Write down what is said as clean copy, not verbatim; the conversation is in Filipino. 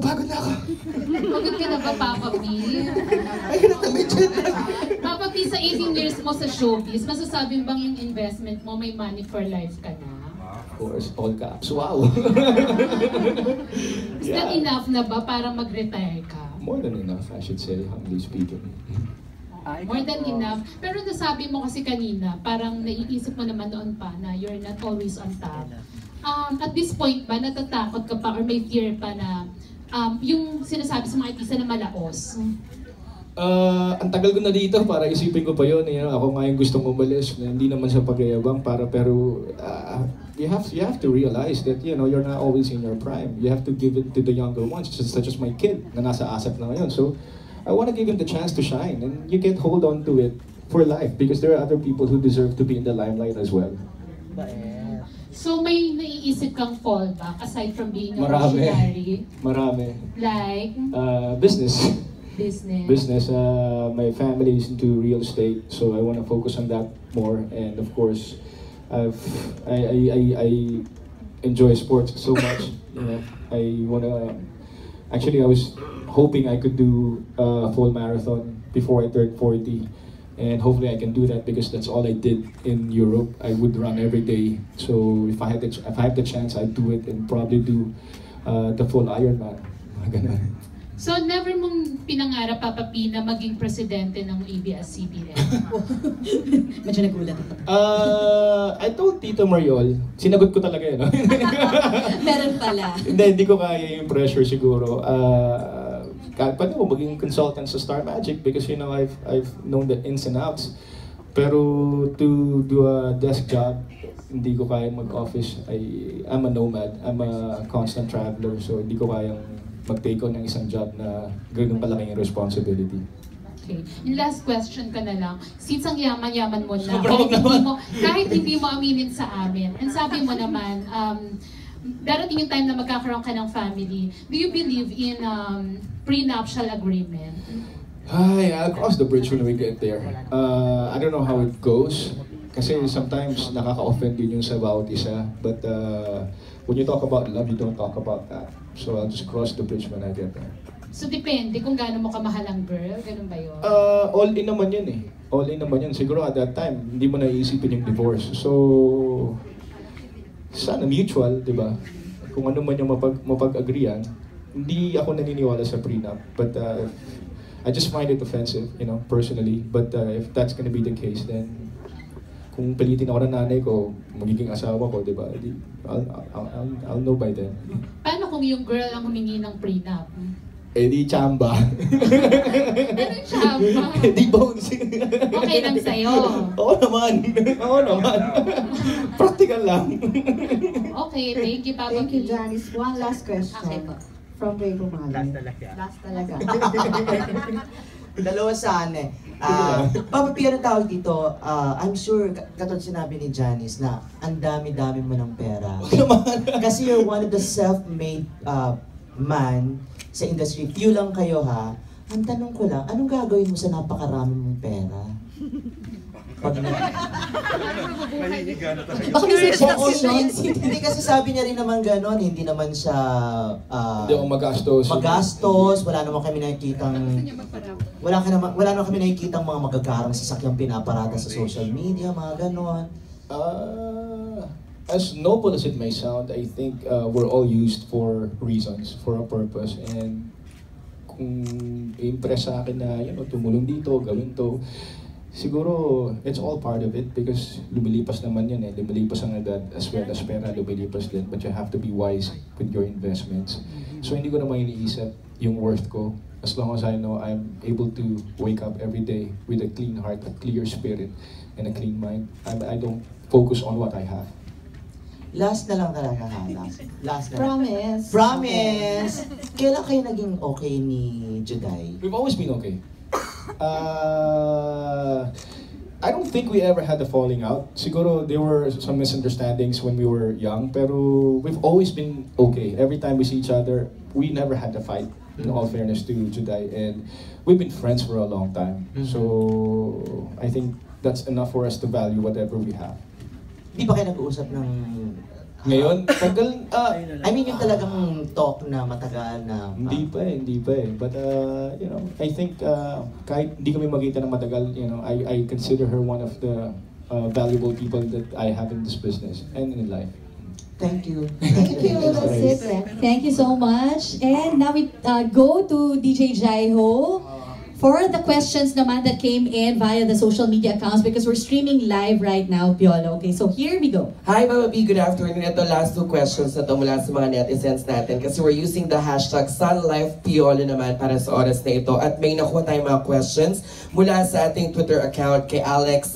napapagod na ako. Pagod ka na ba, Papa P? Ay, may jet lag. Papa P, sa 18 years mo sa showbiz, masasabi mo bang yung investment mo may money for life ka na? Of course, all caps. Wow. Is that enough na ba para mag-retire ka? More than enough, I should say, humbly speaking. More than enough. Pero nasabi mo kasi kanina, parang naiisip mo naman noon pa na you're not always on top. At this point ba, natatakot ka pa or may fear pa na yung sinasabi sa mga artista na malaos? Ang tagal ko na dito para isipin ko pa yun. You know, ako nga yung gustong umalis, na hindi naman sa pagyayabang, pero you have to realize that, you know, you're not always in your prime. You have to give it to the younger ones, such as my kid na nasa ASAP na ngayon. So, I want to give him the chance to shine, and you can't hold on to it for life because there are other people who deserve to be in the limelight as well. So may naiisip kang fallback aside from being a Marami. missionary? Marami. Like? Business. Business. My family is into real estate, so I want to focus on that more. And of course, I enjoy sports so much. You know, I wanna. Actually, I was hoping I could do a full marathon before I turned 40. And hopefully I can do that because that's all I did in Europe. I would run every day. So if I have the chance, I'd do it and probably do the full Ironman. Ganun. So never mong pinangarap, Papa P, na maging presidente ng ABS-CBN? Medyo nagulat ako. I told Tito Mariol, sinagot ko talaga yun. No? Meron pala. Hindi ko kaya yung pressure siguro. Pwede mo maging consultant sa Star Magic because, you know, I've known the ins and outs. Pero to do a desk job, hindi ko kaya mag-office. I'm a nomad. I'm a constant traveler. So hindi ko kayang mag-take on ng isang job na ganun palaking responsibility. Okay. Yung last question ka na lang. Since ang yaman-yaman mo na, kahit hindi mo aminin sa amin, and sabi mo naman, darating yung time na magkakaroon ka ng family, do you believe in prenuptial agreement? I'll cross the bridge when we get there. I don't know how it goes. Kasi sometimes nakaka-offend din yung sa bawat isa. But when you talk about love, you don't talk about that. So I'll just cross the bridge when I get there. So depende kung gaano mo kamahal ang girl, ganun ba yun? All in naman yun eh. All in naman yun. Siguro at that time, hindi mo naiisipin yung divorce. So, sana mutual, di ba? Kung ano man yung mapag-agreean, hindi ako naniniwala sa prenup. But I just find it offensive, you know, personally. But if that's gonna be the case, then kung pilitin ako ng nanay ko, magiging asawa ko, di ba? I'll know by then. Paano kung yung girl ang humingi ng prenup? Eh di chamba. Anong chamba? Di bones. Okay lang sa'yo. Oo naman. Oo naman. Practical lang. Okay, thank you, Papa. Thank you, Janice. One last question. Okay po. From Ray Bumali. Last talaga. Dalawa sana eh. Papa P, ano tawag dito? I'm sure, katulad sinabi ni Janice na ang dami-dami mo ng pera. Kasi you're one of the self-made man sa industry. Few lang kayo ha. Ang tanong ko lang, anong gagawin mo sa napakarami mong pera? Pag Baka may Hindi kasi sabi niya rin naman gano'n, hindi naman siya Hindi ako magastos, wala naman kami nakikitang wala naman kami nakikitang mga magagarang sasakyang pinaparata sa social media, mga gano'n. As noble as it may sound, I think we're all used for reasons, for a purpose. And kung i-impress sa akin na, you know, tumulong dito, gawin to, siguro it's all part of it because lumilipas naman yun eh. Lumilipas ang edad as well as pera, lumilipas din. But you have to be wise with your investments. So hindi ko naman iniisip yung worth ko. As long as I know I'm able to wake up every day with a clean heart, a clear spirit, and a clean mind, I don't focus on what I have. Last na lang talaga ha. Last na lang. Promise. Promise! Kailan kayo naging okay ni Juday? We've always been okay. I don't think we ever had a falling out. Siguro there were some misunderstandings when we were young, pero we've always been okay. Every time we see each other, we never had a fight, in all fairness to Juday. And we've been friends for a long time. So I think that's enough for us to value whatever we have. Di ba kayo nag-uusap ng Ngayon, tagal, I mean, yung talagang talk na matagal na... hindi pa eh. But, you know, I think kahit hindi kami magkita ng matagal, you know, I consider her one of the valuable people that I have in this business and in life. Thank you. Thank you. That's it. Thank you so much. And now we go to DJ Jaiho for the questions naman that came in via the social media accounts because we're streaming live right now, Piolo. Okay, so here we go. Hi, Mama B. Good afternoon. Ito last 2 questions na ito mula sa mga netizens natin kasi we're using the hashtag SunLifePiolo naman para sa oras na ito at may nakuha tayong mga questions mula sa ating Twitter account kay Alex